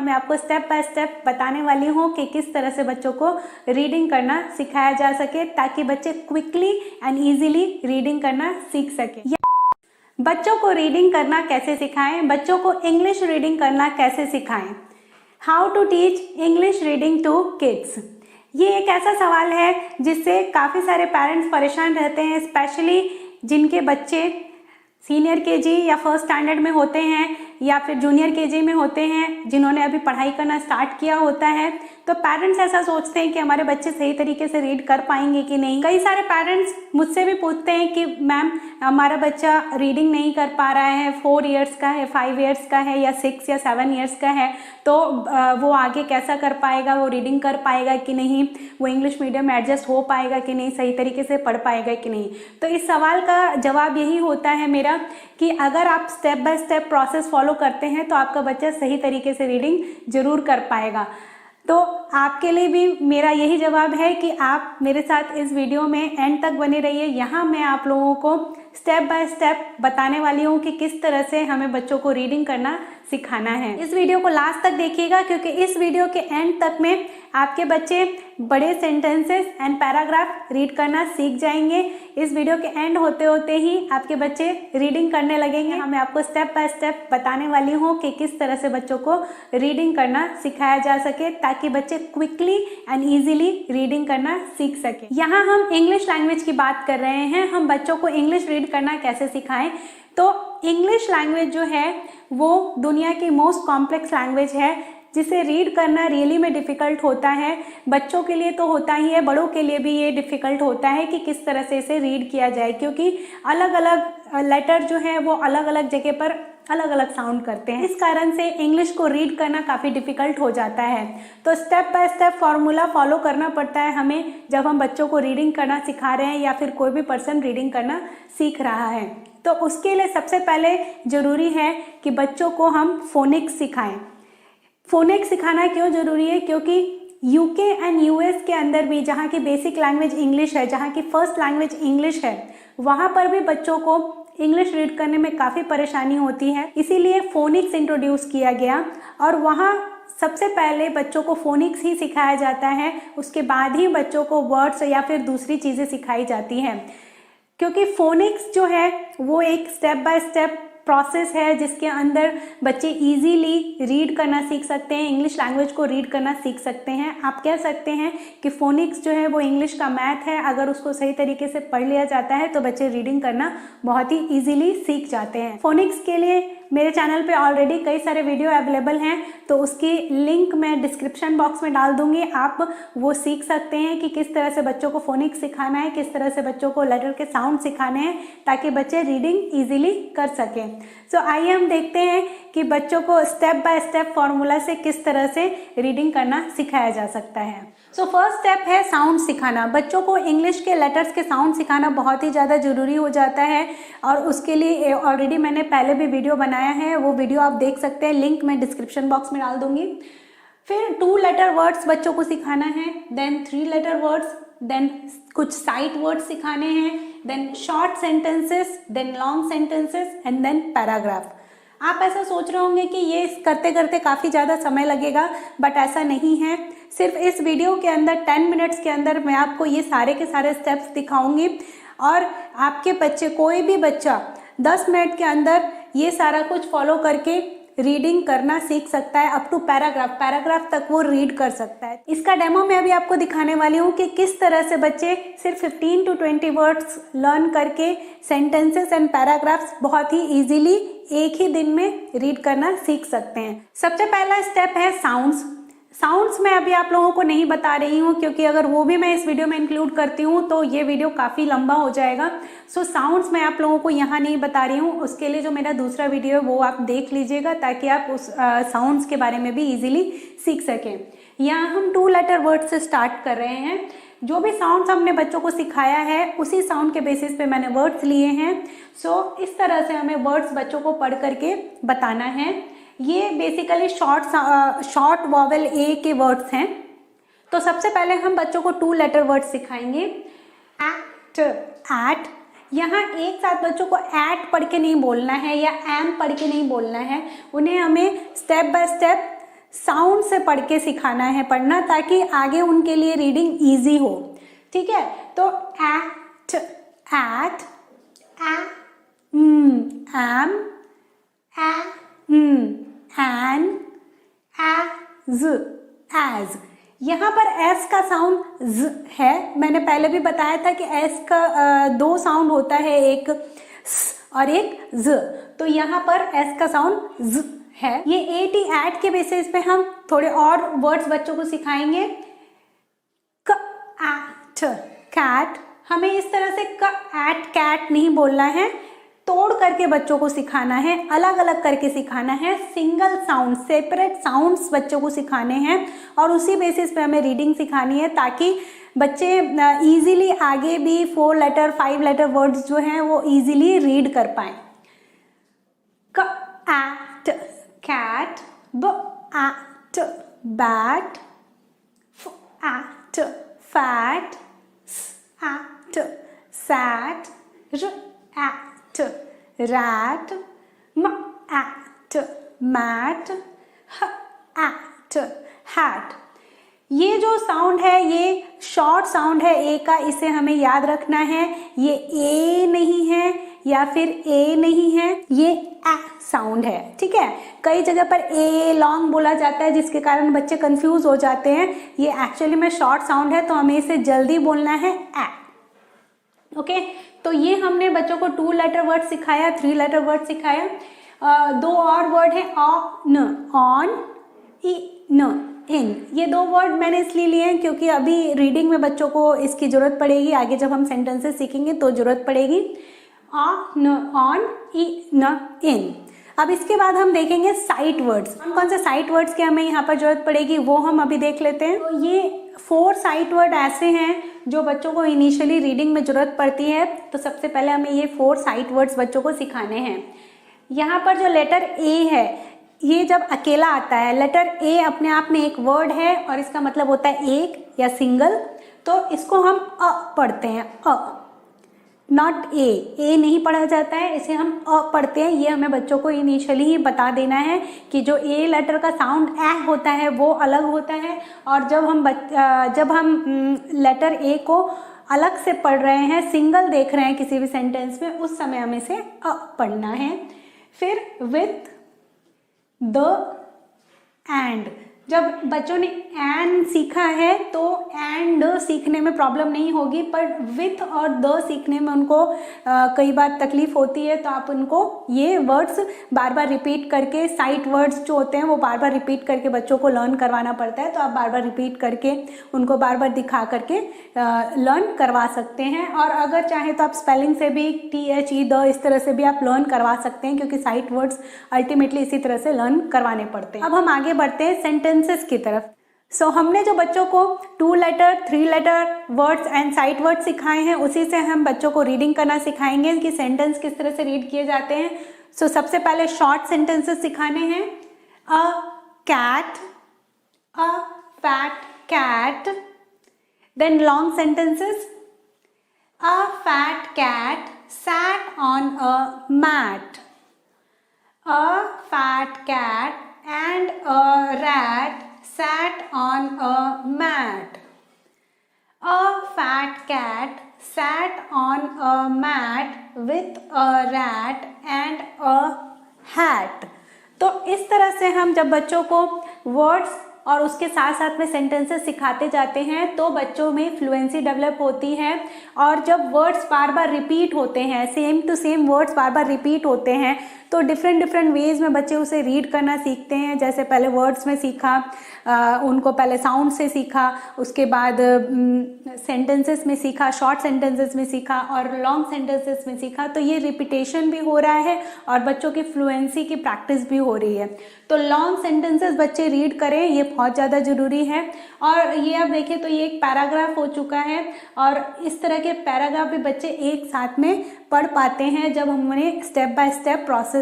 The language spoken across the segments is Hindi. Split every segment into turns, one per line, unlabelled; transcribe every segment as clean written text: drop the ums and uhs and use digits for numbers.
मैं आपको स्टेप बाय स्टेप बताने वाली हूँ कि किस तरह से बच्चों को रीडिंग करना सिखाया जा सके ताकि बच्चे क्विकली एंड इजीली रीडिंग करना सीख सके। बच्चों को रीडिंग करना कैसे सिखाएं, बच्चों को इंग्लिश रीडिंग करना कैसे सिखाएं। How to teach English reading to kids. ये एक ऐसा सवाल है जिससे काफ़ी सारे पेरेंट्स परेशान रहते हैं, स्पेशली जिनके बच्चे सीनियर केजी या फर्स्ट स्टैंडर्ड में होते हैं या फिर जूनियर केजी में होते हैं, जिन्होंने अभी पढ़ाई करना स्टार्ट किया होता है। तो पेरेंट्स ऐसा सोचते हैं कि हमारे बच्चे सही तरीके से रीड कर पाएंगे कि नहीं। कई सारे पेरेंट्स मुझसे भी पूछते हैं कि मैम हमारा बच्चा रीडिंग नहीं कर पा रहा है, 4 इयर्स का है, 5 इयर्स का है या 6 या 7 इयर्स का है, तो वो आगे कैसा कर पाएगा, वो रीडिंग कर पाएगा कि नहीं, वो इंग्लिश मीडियम में एडजस्ट हो पाएगा कि नहीं, सही तरीके से पढ़ पाएगा कि नहीं। तो इस सवाल का जवाब यही होता है मेरा कि अगर आप step by step process follow करते हैं तो आपका बच्चा सही तरीके से रीडिंग जरूर कर पाएगा। तो आपके लिए भी मेरा यही जवाब है कि आप मेरे साथ इस वीडियो में एंड तक बने रहिए। यहाँ मैं आप लोगों को स्टेप बाय स्टेप बताने वाली हूँ कि किस तरह से हमें बच्चों को रीडिंग करना सिखाना है। इस वीडियो को लास्ट तक देखिएगा क्योंकि इस वीडियो के एंड तक में आपके बच्चे बड़े सेंटेंसेस एंड पैराग्राफ रीड करना सीख जाएंगे। इस वीडियो के एंड होते होते ही आपके बच्चे रीडिंग करने लगेंगे। मैं आपको स्टेप बाय स्टेप बताने वाली हूँ कि किस तरह से बच्चों को रीडिंग करना सिखाया जा सके ताकि बच्चे क्विकली एंड ईजिली रीडिंग करना सीख सके। यहाँ हम इंग्लिश लैंग्वेज की बात कर रहे हैं, हम बच्चों को इंग्लिश रीड करना कैसे सिखाएं। तो इंग्लिश लैंग्वेज जो है वो दुनिया की मोस्ट कॉम्प्लेक्स लैंग्वेज है जिसे रीड करना रियली में डिफ़िकल्ट होता है। बच्चों के लिए तो होता ही है, बड़ों के लिए भी ये डिफ़िकल्ट होता है कि किस तरह से इसे रीड किया जाए, क्योंकि अलग अलग लेटर जो है वो अलग अलग जगह पर अलग अलग साउंड करते हैं। इस कारण से इंग्लिश को रीड करना काफ़ी डिफ़िकल्ट हो जाता है। तो step by step formula follow करना पड़ता है हमें जब हम बच्चों को रीडिंग करना सिखा रहे हैं या फिर कोई भी पर्सन रीडिंग करना सीख रहा है। तो उसके लिए सबसे पहले ज़रूरी है कि बच्चों को हम फोनिक्स सिखाएं। फोनिक्स सिखाना क्यों ज़रूरी है? क्योंकि यूके एंड यूएस के अंदर भी, जहाँ की बेसिक लैंग्वेज इंग्लिश है, जहाँ की फर्स्ट लैंग्वेज इंग्लिश है, वहाँ पर भी बच्चों को इंग्लिश रीड करने में काफ़ी परेशानी होती है। इसीलिए फोनिक्स इंट्रोड्यूस किया गया और वहाँ सबसे पहले बच्चों को फोनिक्स ही सिखाया जाता है, उसके बाद ही बच्चों को वर्ड्स या फिर दूसरी चीज़ें सिखाई जाती हैं। क्योंकि फोनिक्स जो है वो एक स्टेप बाय स्टेप प्रोसेस है जिसके अंदर बच्चे इजीली रीड करना सीख सकते हैं, इंग्लिश लैंग्वेज को रीड करना सीख सकते हैं। आप कह सकते हैं कि फोनिक्स जो है वो इंग्लिश का मैथ है, अगर उसको सही तरीके से पढ़ लिया जाता है तो बच्चे रीडिंग करना बहुत ही इजीली सीख जाते हैं। फोनिक्स के लिए मेरे चैनल पे ऑलरेडी कई सारे वीडियो अवेलेबल हैं, तो उसकी लिंक मैं डिस्क्रिप्शन बॉक्स में डाल दूंगी। आप वो सीख सकते हैं कि किस तरह से बच्चों को फोनिक्स सिखाना है, किस तरह से बच्चों को लेटर के साउंड सिखाने हैं ताकि बच्चे रीडिंग इजीली कर सकें। सो आइए हम देखते हैं कि बच्चों को स्टेप बाय स्टेप फॉर्मूला से किस तरह से रीडिंग करना सिखाया जा सकता है। सो फर्स्ट स्टेप है साउंड सिखाना। बच्चों को इंग्लिश के लेटर्स के साउंड सिखाना बहुत ही ज़्यादा ज़रूरी हो जाता है और उसके लिए ऑलरेडी मैंने पहले भी वीडियो बनाया है, वो वीडियो आप देख सकते हैं, लिंक मैं डिस्क्रिप्शन बॉक्स में डाल दूंगी। फिर 2 लेटर वर्ड्स बच्चों को सिखाना है, देन 3 लेटर वर्ड्स, देन कुछ साइट वर्ड्स सिखाने हैं, then short sentences, then long sentences and then paragraph. आप ऐसा सोच रहे होंगे कि ये करते करते काफ़ी ज़्यादा समय लगेगा, बट ऐसा नहीं है। सिर्फ इस वीडियो के अंदर 10 मिनट्स के अंदर मैं आपको ये सारे के सारे स्टेप्स दिखाऊंगी और आपके बच्चे, कोई भी बच्चा 10 मिनट के अंदर ये सारा कुछ फॉलो करके रीडिंग करना सीख सकता है, अप टू पैराग्राफ तक वो रीड कर सकता है। इसका डेमो मैं अभी आपको दिखाने वाली हूँ कि किस तरह से बच्चे सिर्फ 15 to 20 वर्ड्स लर्न करके सेंटेंसेस एंड पैराग्राफ्स बहुत ही इजीली एक ही दिन में रीड करना सीख सकते हैं। सबसे पहला स्टेप है साउंड्स मैं अभी आप लोगों को नहीं बता रही हूँ क्योंकि अगर वो भी मैं इस वीडियो में इंक्लूड करती हूँ तो ये वीडियो काफ़ी लंबा हो जाएगा। सो साउंड्स मैं आप लोगों को यहाँ नहीं बता रही हूँ, उसके लिए जो मेरा दूसरा वीडियो है वो आप देख लीजिएगा ताकि आप उस साउंड्स के बारे में भी इजीली सीख सकें। यहाँ हम 2 लेटर वर्ड से स्टार्ट कर रहे हैं। जो भी साउंड्स हमने बच्चों को सिखाया है उसी साउंड के बेसिस पे मैंने वर्ड्स लिए हैं। सो इस तरह से हमें वर्ड्स बच्चों को पढ़ करके बताना है। ये बेसिकली शॉर्ट वॉवेल ए के वर्ड्स हैं। तो सबसे पहले हम बच्चों को 2 लेटर वर्ड सिखाएंगे। एट, यहाँ एक साथ बच्चों को पढ़ के नहीं बोलना है या एम पढ़ के नहीं बोलना है, उन्हें हमें स्टेप बाय स्टेप साउंड से पढ़ के सिखाना है पढ़ना, ताकि आगे उनके लिए रीडिंग इजी हो। ठीक है, तो at, at, am, an, edge, edge. यहाँ पर एस का साउंड ज है। मैंने पहले भी बताया था कि एस का दो साउंड होता है, एक स और एक ज। तो यहाँ पर एस का साउंड ज है। ये एटी एट के बेसिस पे हम थोड़े और वर्ड्स बच्चों को सिखाएंगे। क एट कैट, हमें इस तरह से क एट कैट नहीं बोलना है, तोड़ करके बच्चों को सिखाना है, अलग अलग करके सिखाना है। सिंगल साउंड, सेपरेट साउंड्स बच्चों को सिखाने हैं और उसी बेसिस पे हमें रीडिंग सिखानी है, ताकि बच्चे इजीली आगे भी 4 लेटर 5 लेटर वर्ड्स जो हैं वो इजीली रीड कर पाएं। C at cat, b at bat, f at fat, s at sat, r at rat, m at mat, h at hat। ये जो साउंड है ये शॉर्ट साउंड है ए का, इसे हमें याद रखना है। ये ए नहीं है या फिर ए नहीं है, ये ए साउंड है। ठीक है, कई जगह पर ए लॉन्ग बोला जाता है जिसके कारण बच्चे कंफ्यूज हो जाते हैं। ये एक्चुअली में शॉर्ट साउंड है, तो हमें इसे जल्दी बोलना है ए। ओके, तो ये हमने बच्चों को 2 लेटर वर्ड सिखाया, 3 लेटर वर्ड सिखाया। 2 और वर्ड है ऑन, ऑन, इन, इन। ये 2 वर्ड मैंने इसलिए लिए हैं क्योंकि अभी रीडिंग में बच्चों को इसकी जरूरत पड़ेगी, आगे जब हम सेंटेंसेस सीखेंगे तो जरूरत पड़ेगी। ऑन, ऑन, इन। अब इसके बाद हम देखेंगे साइट वर्ड्स। कौन से साइट वर्ड्स की हमें यहाँ पर जरूरत पड़ेगी वो हम अभी देख लेते हैं। तो ये 4 साइट वर्ड ऐसे हैं जो बच्चों को इनिशियली रीडिंग में जरूरत पड़ती है। तो सबसे पहले हमें ये 4 साइट वर्ड्स बच्चों को सिखाने हैं। यहाँ पर जो लेटर ए है ये जब अकेला आता है, लेटर ए अपने आप में एक वर्ड है और इसका मतलब होता है एक या सिंगल, तो इसको हम अ पढ़ते हैं, अ, नॉट ए। ए नहीं पढ़ा जाता है, इसे हम अ पढ़ते हैं। ये हमें बच्चों को इनिशियली ही बता देना है कि जो ए लेटर का साउंड ए होता है वो अलग होता है, और जब हम लेटर ए को अलग से पढ़ रहे हैं, सिंगल देख रहे हैं किसी भी सेंटेंस में, उस समय हमें इसे अ पढ़ना है। फिर विथ, द, एंड। जब बच्चों ने एन सीखा है तो एंड सीखने में प्रॉब्लम नहीं होगी, पर विथ और द सीखने में उनको कई बार तकलीफ होती है। तो आप उनको ये वर्ड्स बार बार रिपीट करके, साइट वर्ड्स जो होते हैं वो बार बार रिपीट करके बच्चों को लर्न करवाना पड़ता है। तो आप बार बार रिपीट करके उनको बार बार दिखा करके लर्न करवा सकते हैं। और अगर चाहें तो आप स्पेलिंग से भी THE, द, इस तरह से भी आप लर्न करवा सकते हैं, क्योंकि साइट वर्ड्स अल्टीमेटली इसी तरह से लर्न करवाने पड़ते हैं। अब हम आगे बढ़ते हैं सेंटेंसेस की तरफ। सो हमने जो बच्चों को 2 letter 3 letter words and sight words सिखाए हैं, उसी से हम बच्चों को रीडिंग करना सिखाएंगे कि सेंटेंस किस तरह से रीड किए जाते हैं। सो सबसे पहले शॉर्ट सेंटेंसेस सिखाने हैं। A cat, a fat cat. Then long sentences. A fat cat sat on a mat. A fat cat and a rat sat on a mat. A fat cat sat on a mat with a rat and a hat. तो इस तरह से हम जब बच्चों को वर्ड्स और उसके साथ साथ में सेंटेंसेस सिखाते जाते हैं तो बच्चों में फ्लुएंसी डेवलप होती है। और जब वर्ड्स बार बार रिपीट होते हैं, सेम टू सेम वर्ड्स बार बार रिपीट होते हैं, तो डिफरेंट वेज में बच्चे उसे रीड करना सीखते हैं। जैसे पहले वर्ड्स में सीखा, उनको पहले साउंड से सीखा, उसके बाद सेंटेंसेस में सीखा, शॉर्ट सेंटेंसेस में सीखा और लॉन्ग सेंटेंसेस में सीखा। तो ये रिपीटेशन भी हो रहा है और बच्चों की फ्लुएंसी की प्रैक्टिस भी हो रही है। तो लॉन्ग सेंटेंसेस बच्चे रीड करें, ये बहुत ज़्यादा ज़रूरी है। और ये आप देखें तो ये एक पैराग्राफ हो चुका है, और इस तरह के पैराग्राफ भी बच्चे एक साथ में पढ़ पाते हैं जब हम उन्हें step by step process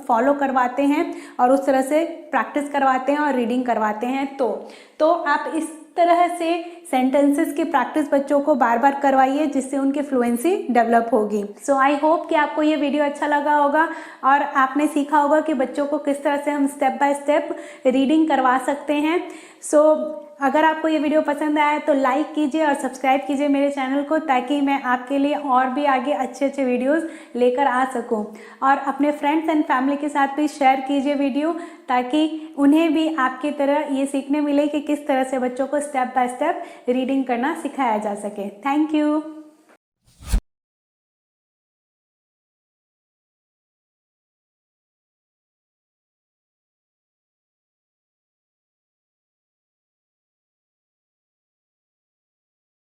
follow करवाते हैं और उस तरह से प्रैक्टिस करवाते हैं और रीडिंग करवाते हैं। तो आप इस तरह से सेंटेंसेस की प्रैक्टिस बच्चों को बार बार करवाइए, जिससे उनकी फ्लुएंसी डेवलप होगी। सो आई होप कि आपको ये वीडियो अच्छा लगा होगा और आपने सीखा होगा कि बच्चों को किस तरह से हम स्टेप बाय स्टेप रीडिंग करवा सकते हैं। सो अगर आपको ये वीडियो पसंद आया तो लाइक कीजिए और सब्सक्राइब कीजिए मेरे चैनल को, ताकि मैं आपके लिए और भी आगे अच्छे अच्छे वीडियोस लेकर आ सकूं। और अपने फ्रेंड्स एंड फैमिली के साथ भी शेयर कीजिए वीडियो, ताकि उन्हें भी आपकी तरह ये सीखने मिले कि किस तरह से बच्चों को स्टेप बाय स्टेप रीडिंग करना सिखाया जा सके। Thank you.